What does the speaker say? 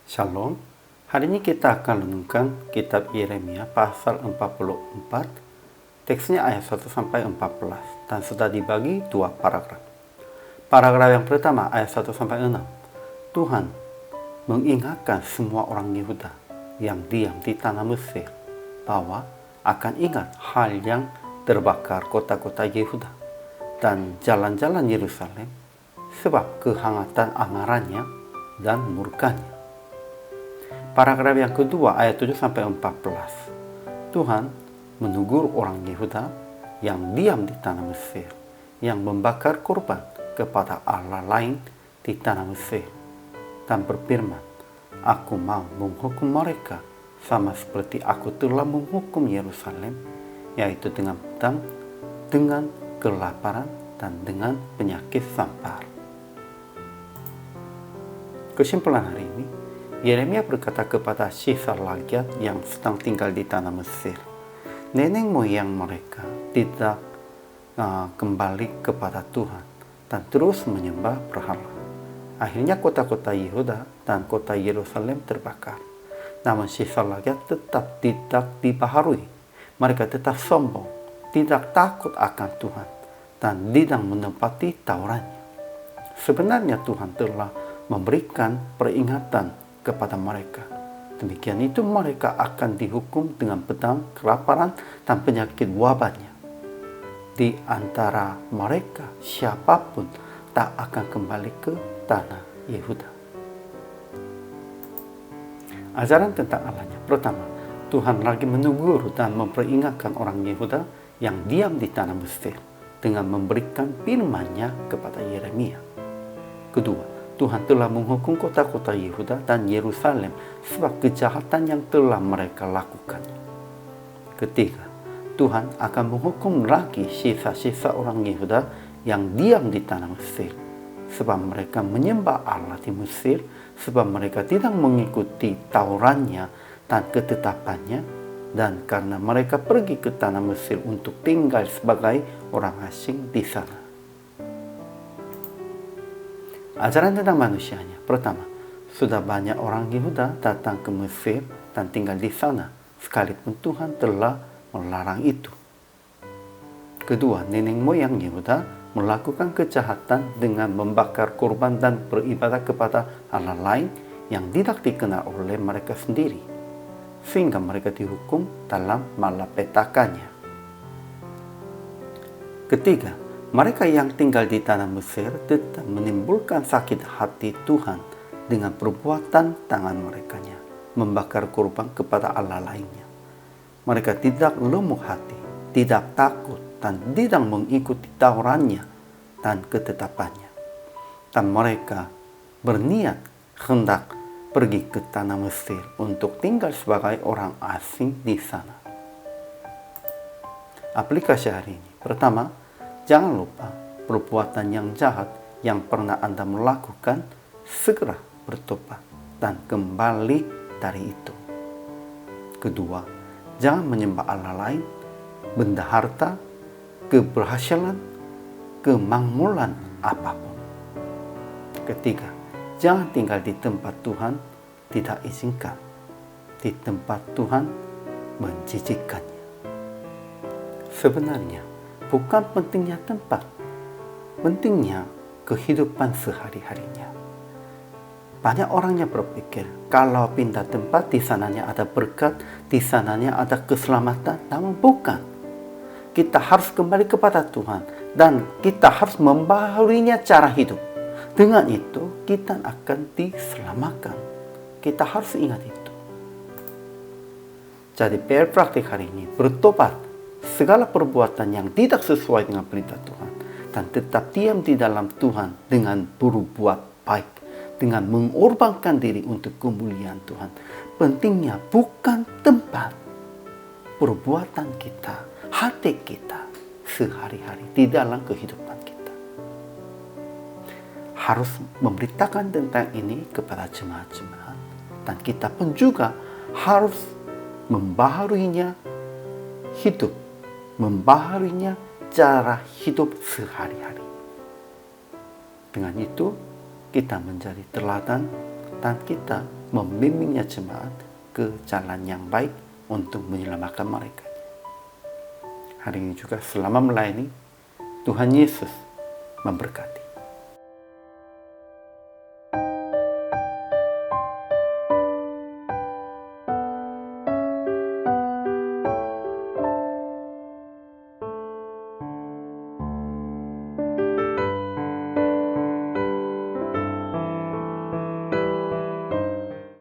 Shalom. Hari ini kita akan renungkan kitab Yeremia pasal 44. Teksnya ayat 1 sampai 14 dan sudah dibagi dua paragraf. Paragraf yang pertama ayat 1 sampai 6. Tuhan mengingatkan semua orang Yehuda yang diam di tanah Mesir bahwa akan ingat hal yang terbakar kota-kota Yehuda dan jalan-jalan Yerusalem sebab kehangatan amarahnya dan murkanya. Paragraf yang kedua ayat 7 sampai 14. Tuhan menegur orang Yehuda yang diam di tanah Mesir, yang membakar korban kepada Allah lain di tanah Mesir, dan berfirman, Aku mau menghukum mereka sama seperti aku telah menghukum Yerusalem, yaitu dengan pedang, dengan kelaparan, dan dengan penyakit sampar. Kesimpulan hari ini, Yeremia berkata kepada sisa rakyat yang sedang tinggal di tanah Mesir, nenek moyang mereka tidak kembali kepada Tuhan dan terus menyembah berhala. Akhirnya kota-kota Yehuda dan kota Yerusalem terbakar. Namun sisa rakyat tetap tidak dibaharui. Mereka tetap sombong, tidak takut akan Tuhan, dan tidak menempati Tauratnya. Sebenarnya Tuhan telah memberikan peringatan kepada mereka. Demikian itu mereka akan dihukum dengan pedang, kelaparan, dan penyakit wabahnya. Di antara mereka siapapun tak akan kembali ke tanah Yehuda. Ajaran tentang Allahnya. Pertama, Tuhan lagi menegur dan memperingatkan orang Yehuda yang diam di tanah Mesir dengan memberikan firman-Nya kepada Yeremia. Kedua, Tuhan telah menghukum kota-kota Yehuda dan Yerusalem sebab kejahatan yang telah mereka lakukan. Ketiga, Tuhan akan menghukum lagi sisa-sisa orang Yehuda yang diam di tanah Mesir sebab mereka menyembah Allah di Mesir, sebab mereka tidak mengikuti Tauratnya dan ketetapannya, dan karena mereka pergi ke tanah Mesir untuk tinggal sebagai orang asing di sana. Ajaran tentang manusianya. Pertama, sudah banyak orang Yehuda datang ke Mesir dan tinggal di sana, sekalipun Tuhan telah melarang itu. Kedua, nenek moyang Yehuda melakukan kejahatan dengan membakar korban dan beribadah kepada Allah lain yang tidak dikenal oleh mereka sendiri, sehingga mereka dihukum dalam malapetakannya. Ketiga, mereka yang tinggal di tanah Mesir tetap menimbulkan sakit hati Tuhan dengan perbuatan tangan mereka-nya, membakar korban kepada Allah lainnya. Mereka tidak lemah hati, tidak takut, dan tidak mengikuti Tauratnya dan ketetapannya. Dan mereka berniat hendak pergi ke tanah Mesir untuk tinggal sebagai orang asing di sana. Aplikasi hari ini. Pertama, jangan lupa perbuatan yang jahat yang pernah Anda melakukan, segera bertobat dan kembali dari itu. Kedua, jangan menyembah Allah lain, benda harta, keberhasilan, kemakmuran apapun. Ketiga, jangan tinggal di tempat Tuhan tidak izinkan, di tempat Tuhan menjijikkannya. Sebenarnya, bukan pentingnya tempat, pentingnya kehidupan sehari-harinya. Banyak orangnya berpikir, kalau pindah tempat, di sananya ada berkat, di sananya ada keselamatan. Namun bukan. Kita harus kembali kepada Tuhan, dan kita harus membaharuinya cara hidup. Dengan itu, kita akan diselamatkan. Kita harus ingat itu. Jadi PR praktik hari ini, bertobat segala perbuatan yang tidak sesuai dengan perintah Tuhan, dan tetap diam di dalam Tuhan dengan berbuat baik, dengan mengorbankan diri untuk kemuliaan Tuhan. Pentingnya bukan tempat, perbuatan kita, hati kita sehari-hari di dalam kehidupan kita. Harus memberitakan tentang ini kepada jemaat-jemaat, dan kita pun juga harus membaharuinya hidup, membaharuinya cara hidup sehari-hari. Dengan itu, kita menjadi teladan dan kita membimbingnya jemaat ke jalan yang baik untuk menyelamatkan mereka. Hari ini juga selama melayani, Tuhan Yesus memberkati.